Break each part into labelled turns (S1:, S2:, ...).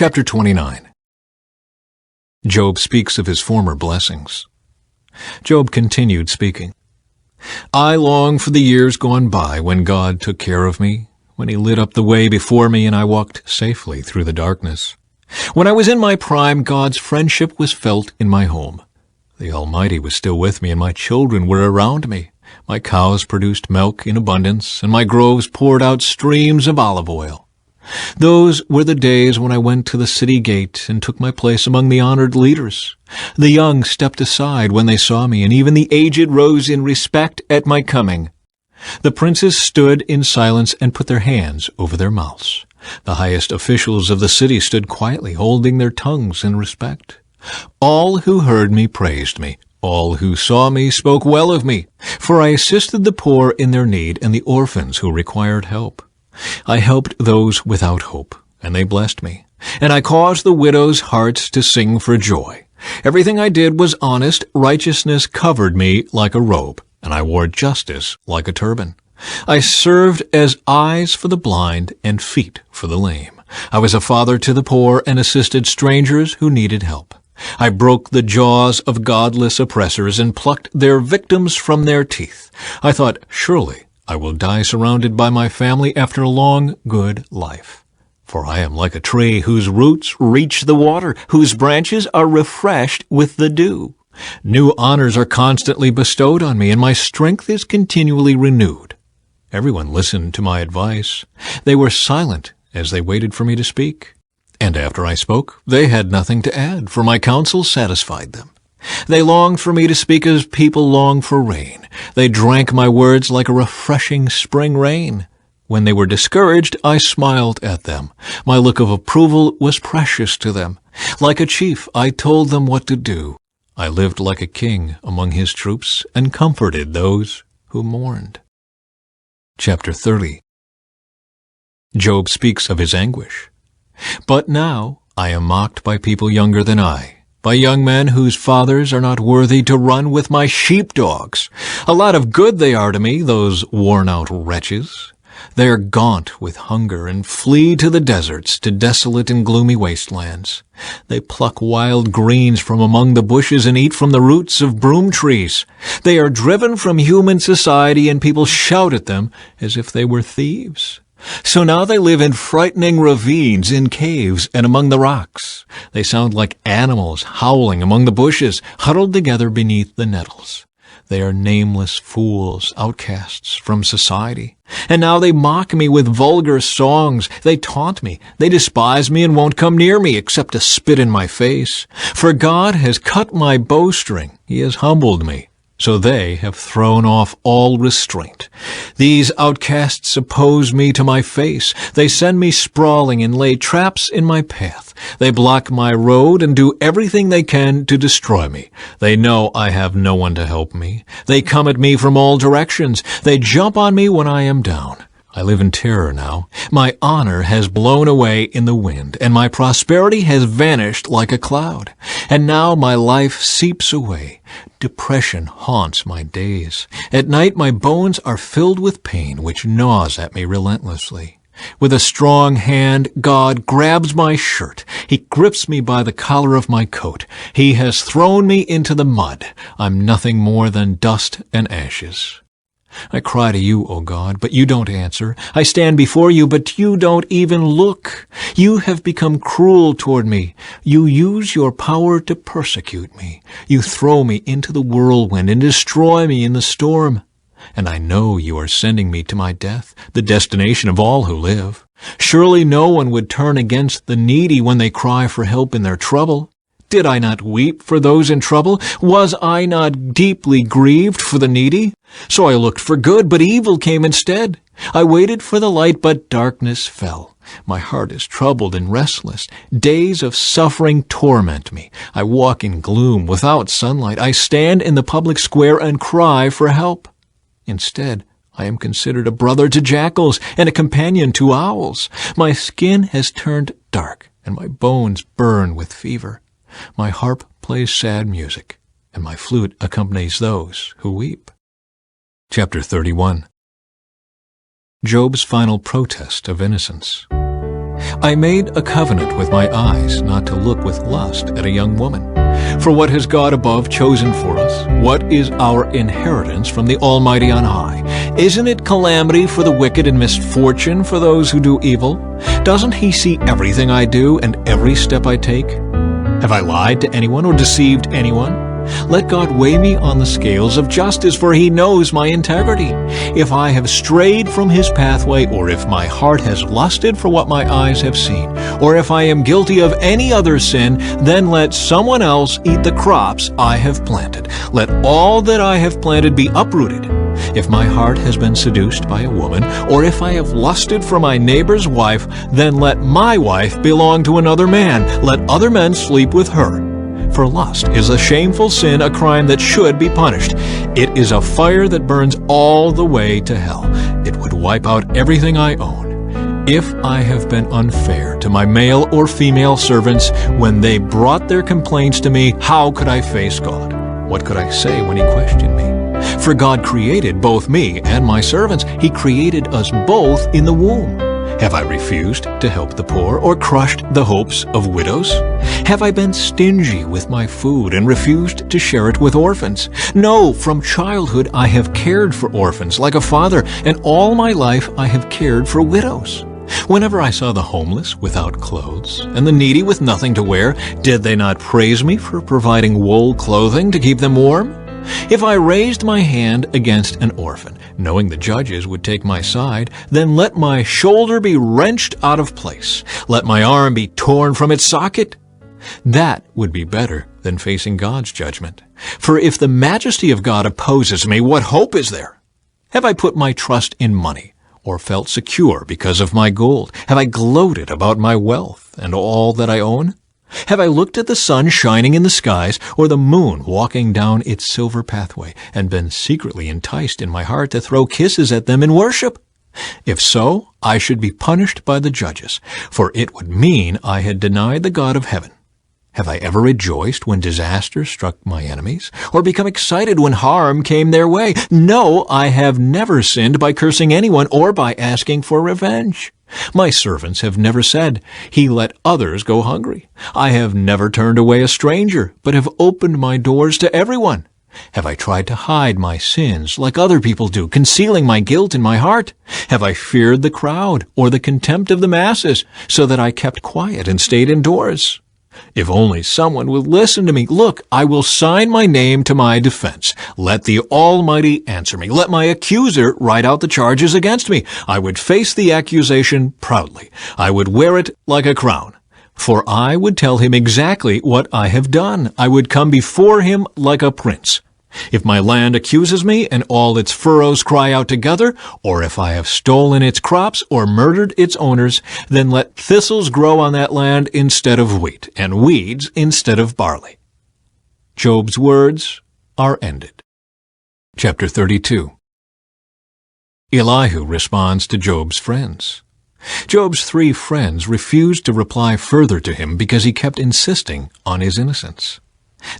S1: Chapter 29. Job speaks of his former blessings. Job continued speaking. I long for the years gone by when God took care of me, when he lit up the way before me and I walked safely through the darkness. When I was in my prime, God's friendship was felt in my home. The Almighty was still with me and my children were around me. My cows produced milk in abundance and my groves poured out streams of olive oil. Those were the days when I went to the city gate and took my place among the honored leaders. The young stepped aside when they saw me, and even the aged rose in respect at my coming. The princes stood in silence and put their hands over their mouths. The highest officials of the city stood quietly, holding their tongues in respect. All who heard me praised me. All who saw me spoke well of me, for I assisted the poor in their need and the orphans who required help. I helped those without hope, and they blessed me, and I caused the widows' hearts to sing for joy. Everything I did was honest, righteousness covered me like a robe, and I wore justice like a turban. I served as eyes for the blind and feet for the lame. I was a father to the poor and assisted strangers who needed help. I broke the jaws of godless oppressors and plucked their victims from their teeth. I thought, surely I will die surrounded by my family after a long, good life. For I am like a tree whose roots reach the water, whose branches are refreshed with the dew. New honors are constantly bestowed on me, and my strength is continually renewed. Everyone listened to my advice. They were silent as they waited for me to speak. And after I spoke, they had nothing to add, for my counsel satisfied them. They longed for me to speak as people long for rain. They drank my words like a refreshing spring rain. When they were discouraged, I smiled at them. My look of approval was precious to them. Like a chief, I told them what to do. I lived like a king among his troops and comforted those who mourned. Chapter 30. Job speaks of his anguish. But now I am mocked by people younger than I, by young men whose fathers are not worthy to run with my sheepdogs. A lot of good they are to me, those worn-out wretches. They are gaunt with hunger and flee to the deserts, to desolate and gloomy wastelands. They pluck wild greens from among the bushes and eat from the roots of broom trees. They are driven from human society, and people shout at them as if they were thieves. So now they live in frightening ravines, in caves, and among the rocks. They sound like animals howling among the bushes, huddled together beneath the nettles. They are nameless fools, outcasts from society. And now they mock me with vulgar songs. They taunt me. They despise me and won't come near me except to spit in my face. For God has cut my bowstring. He has humbled me. So they have thrown off all restraint. These outcasts oppose me to my face. They send me sprawling and lay traps in my path. They block my road and do everything they can to destroy me. They know I have no one to help me. They come at me from all directions. They jump on me when I am down. I live in terror now. My honor has blown away in the wind, and my prosperity has vanished like a cloud. And now my life seeps away. Depression haunts my days. At night my bones are filled with pain, which gnaws at me relentlessly. With a strong hand, God grabs my shirt. He grips me by the collar of my coat. He has thrown me into the mud. I'm nothing more than dust and ashes. I cry to you, O God, but you don't answer. I stand before you, but you don't even look. You have become cruel toward me. You use your power to persecute me. You throw me into the whirlwind and destroy me in the storm. And I know you are sending me to my death, the destination of all who live. Surely no one would turn against the needy when they cry for help in their trouble. Did I not weep for those in trouble? Was I not deeply grieved for the needy? So I looked for good, but evil came instead. I waited for the light, but darkness fell. My heart is troubled and restless. Days of suffering torment me. I walk in gloom without sunlight. I stand in the public square and cry for help. Instead, I am considered a brother to jackals and a companion to owls. My skin has turned dark, and my bones burn with fever. My harp plays sad music, and my flute accompanies those who weep. Chapter 31. Job's final protest of innocence. I made a covenant with my eyes not to look with lust at a young woman. For what has God above chosen for us? What is our inheritance from the Almighty on high? Isn't it calamity for the wicked and misfortune for those who do evil? Doesn't He see everything I do and every step I take? Have I lied to anyone or deceived anyone? Let God weigh me on the scales of justice, for He knows my integrity. If I have strayed from His pathway, or if my heart has lusted for what my eyes have seen, or if I am guilty of any other sin, then let someone else eat the crops I have planted. Let all that I have planted be uprooted. If my heart has been seduced by a woman, or if I have lusted for my neighbor's wife, then let my wife belong to another man. Let other men sleep with her. For lust is a shameful sin, a crime that should be punished. It is a fire that burns all the way to hell. It would wipe out everything I own. If I have been unfair to my male or female servants when they brought their complaints to me, how could I face God? What could I say when He questioned me? For God created both me and my servants. He created us both in the womb. Have I refused to help the poor or crushed the hopes of widows? Have I been stingy with my food and refused to share it with orphans? No, from childhood I have cared for orphans like a father, and all my life I have cared for widows. Whenever I saw the homeless without clothes and the needy with nothing to wear, did they not praise me for providing wool clothing to keep them warm? If I raised my hand against an orphan, knowing the judges would take my side, then let my shoulder be wrenched out of place. Let my arm be torn from its socket. That would be better than facing God's judgment. For if the majesty of God opposes me, what hope is there? Have I put my trust in money, or felt secure because of my gold? Have I gloated about my wealth and all that I own? Have I looked at the sun shining in the skies, or the moon walking down its silver pathway, and been secretly enticed in my heart to throw kisses at them in worship? If so, I should be punished by the judges, for it would mean I had denied the God of heaven. Have I ever rejoiced when disaster struck my enemies, or become excited when harm came their way? No, I have never sinned by cursing anyone or by asking for revenge. My servants have never said, He let others go hungry. I have never turned away a stranger, but have opened my doors to everyone. Have I tried to hide my sins like other people do, concealing my guilt in my heart? Have I feared the crowd or the contempt of the masses, so that I kept quiet and stayed indoors? If only someone would listen to me. Look, I will sign my name to my defense. Let the Almighty answer me. Let my accuser write out the charges against me. I would face the accusation proudly. I would wear it like a crown. For I would tell him exactly what I have done. I would come before him like a prince. If my land accuses me and all its furrows cry out together, or if I have stolen its crops or murdered its owners, then let thistles grow on that land instead of wheat, and weeds instead of barley. Job's words are ended. Chapter 32. Elihu responds to Job's friends. Job's 3 friends refused to reply further to him because he kept insisting on his innocence.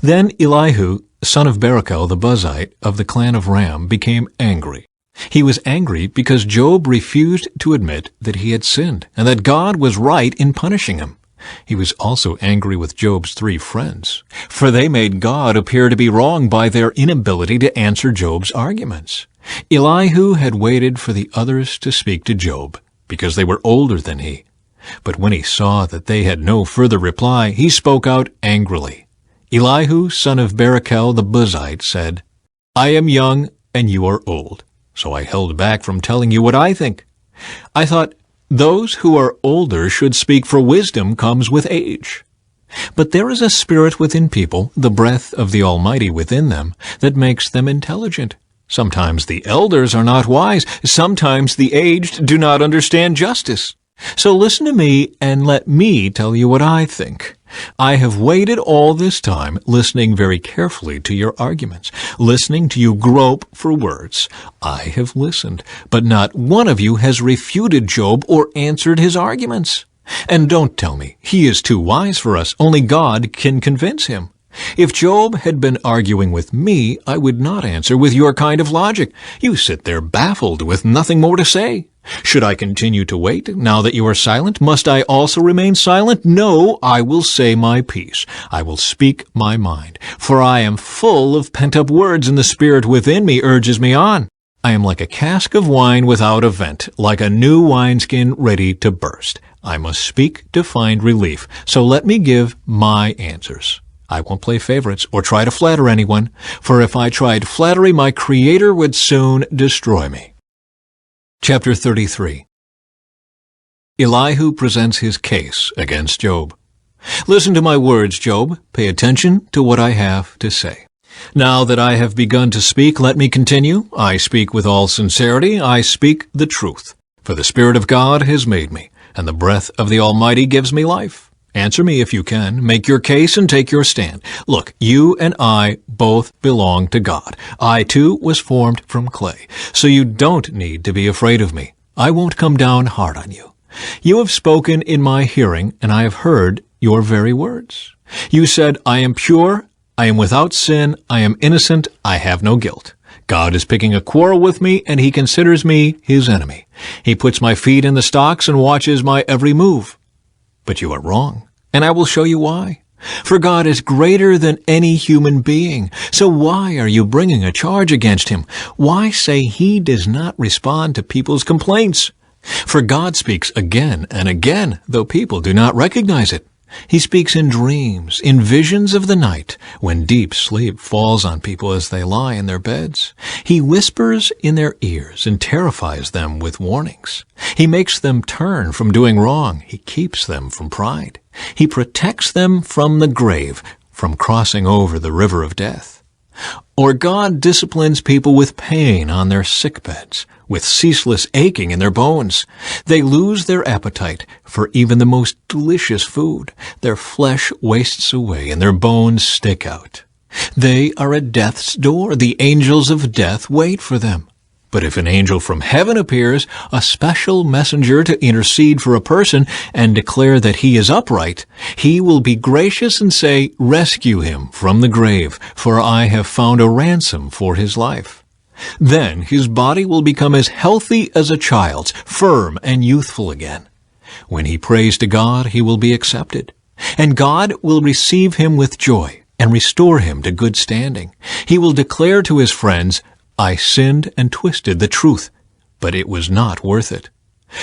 S1: Then Elihu, son of Barachel the Buzite of the clan of Ram, became angry. He was angry because Job refused to admit that he had sinned and that God was right in punishing him. He was also angry with Job's 3 friends, for they made God appear to be wrong by their inability to answer Job's arguments. Elihu had waited for the others to speak to Job, because they were older than he. But when he saw that they had no further reply, he spoke out angrily. Elihu, son of Barachel the Buzite, said, I am young and you are old, so I held back from telling you what I think. I thought, those who are older should speak, for wisdom comes with age. But there is a spirit within people, the breath of the Almighty within them, that makes them intelligent. Sometimes the elders are not wise. Sometimes the aged do not understand justice. So listen to me and let me tell you what I think. I have waited all this time, listening very carefully to your arguments, listening to you grope for words. I have listened, but not one of you has refuted Job or answered his arguments. And don't tell me he is too wise for us. Only God can convince him. If Job had been arguing with me, I would not answer with your kind of logic. You sit there baffled with nothing more to say. Should I continue to wait, now that you are silent? Must I also remain silent? No, I will say my piece. I will speak my mind. For I am full of pent-up words, and the spirit within me urges me on. I am like a cask of wine without a vent, like a new wineskin ready to burst. I must speak to find relief, so let me give my answers. I won't play favorites or try to flatter anyone, for if I tried flattery, my Creator would soon destroy me. Chapter 33. Elihu presents his case against Job. Listen to my words, Job. Pay attention to what I have to say. Now that I have begun to speak, let me continue. I speak with all sincerity. I speak the truth. For the Spirit of God has made me, and the breath of the Almighty gives me life. Answer me if you can. Make your case and take your stand. Look, you and I both belong to God. I, too, was formed from clay. So you don't need to be afraid of me. I won't come down hard on you. You have spoken in my hearing, and I have heard your very words. You said, I am pure, I am without sin, I am innocent, I have no guilt. God is picking a quarrel with me, and he considers me his enemy. He puts my feet in the stocks and watches my every move. But you are wrong, and I will show you why. For God is greater than any human being. So why are you bringing a charge against him? Why say he does not respond to people's complaints? For God speaks again and again, though people do not recognize it. He speaks in dreams, in visions of the night, when deep sleep falls on people as they lie in their beds. He whispers in their ears and terrifies them with warnings. He makes them turn from doing wrong. He keeps them from pride. He protects them from the grave, from crossing over the river of death. Or God disciplines people with pain on their sick beds, with ceaseless aching in their bones. They lose their appetite for even the most delicious food. Their flesh wastes away and their bones stick out. They are at death's door. The angels of death wait for them. But if an angel from heaven appears, a special messenger to intercede for a person and declare that he is upright, he will be gracious and say, rescue him from the grave, for I have found a ransom for his life. Then his body will become as healthy as a child's, firm and youthful again. When he prays to God, he will be accepted, and God will receive him with joy and restore him to good standing. He will declare to his friends, I sinned and twisted the truth, but it was not worth it.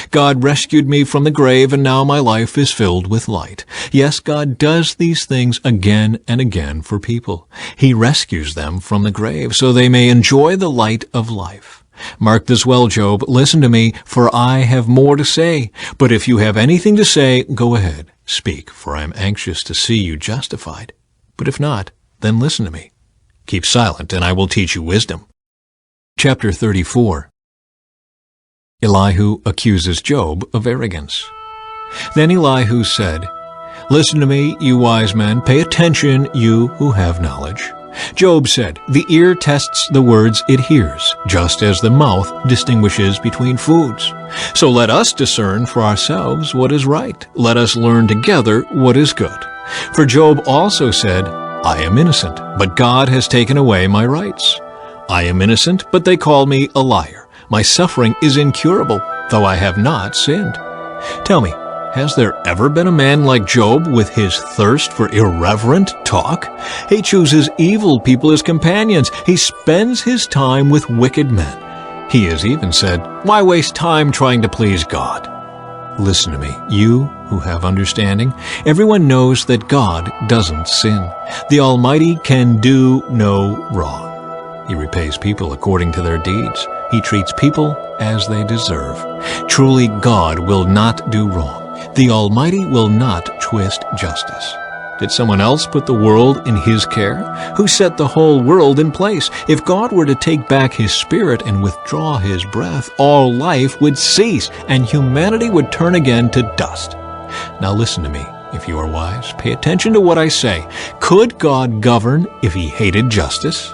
S1: God rescued me from the grave, and now my life is filled with light. Yes, God does these things again and again for people. He rescues them from the grave so they may enjoy the light of life. Mark this well, Job. Listen to me, for I have more to say. But if you have anything to say, go ahead. Speak, for I am anxious to see you justified. But if not, then listen to me. Keep silent, and I will teach you wisdom. Chapter 34. Elihu accuses Job of arrogance. Then Elihu said, Listen to me, you wise men. Pay attention, you who have knowledge. Job said, The ear tests the words it hears, just as the mouth distinguishes between foods. So let us discern for ourselves what is right. Let us learn together what is good. For Job also said, I am innocent, but God has taken away my rights. I am innocent, but they call me a liar. My suffering is incurable, though I have not sinned. Tell me, has there ever been a man like Job with his thirst for irreverent talk? He chooses evil people as companions. He spends his time with wicked men. He has even said, Why waste time trying to please God? Listen to me, you who have understanding. Everyone knows that God doesn't sin. The Almighty can do no wrong. He repays people according to their deeds. He treats people as they deserve. Truly, God will not do wrong. The Almighty will not twist justice. Did someone else put the world in his care? Who set the whole world in place? If God were to take back his spirit and withdraw his breath, all life would cease, and humanity would turn again to dust. Now listen to me. If you are wise, pay attention to what I say. Could God govern if he hated justice?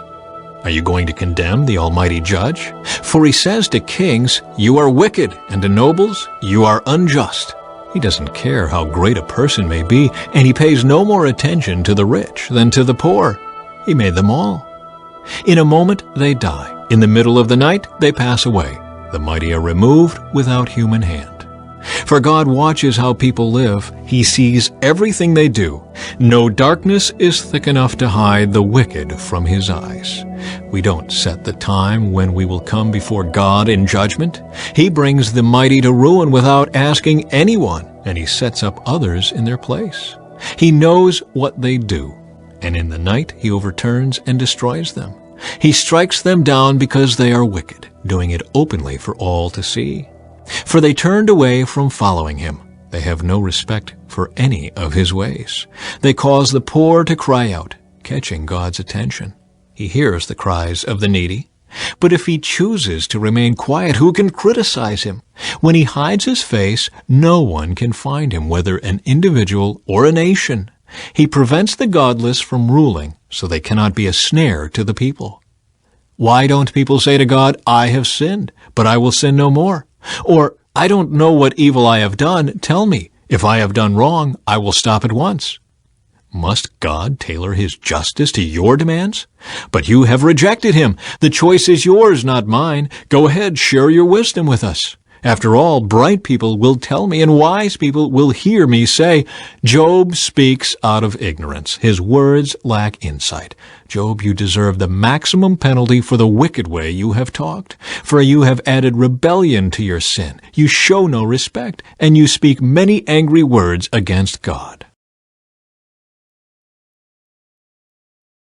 S1: Are you going to condemn the Almighty Judge? For he says to kings, You are wicked, and to nobles, You are unjust. He doesn't care how great a person may be, and he pays no more attention to the rich than to the poor. He made them all. In a moment they die. In the middle of the night they pass away. The mighty are removed without human hand. For God watches how people live. He sees everything they do. No darkness is thick enough to hide the wicked from his eyes. We don't set the time when we will come before God in judgment. He brings the mighty to ruin without asking anyone, and he sets up others in their place. He knows what they do, and in the night he overturns and destroys them. He strikes them down because they are wicked, doing it openly for all to see. For they turned away from following him. They have no respect for any of his ways. They cause the poor to cry out, catching God's attention. He hears the cries of the needy. But if he chooses to remain quiet, who can criticize him? When he hides his face, no one can find him, whether an individual or a nation. He prevents the godless from ruling, so they cannot be a snare to the people. Why don't people say to God, I have sinned, but I will sin no more? Or, I don't know what evil I have done. Tell me, if I have done wrong, I will stop at once. Must God tailor his justice to your demands? But you have rejected him. The choice is yours, not mine. Go ahead, share your wisdom with us. After all, bright people will tell me, and wise people will hear me say, Job speaks out of ignorance. His words lack insight. Job, you deserve the maximum penalty for the wicked way you have talked. For you have added rebellion to your sin. You show no respect, and you speak many angry words against God.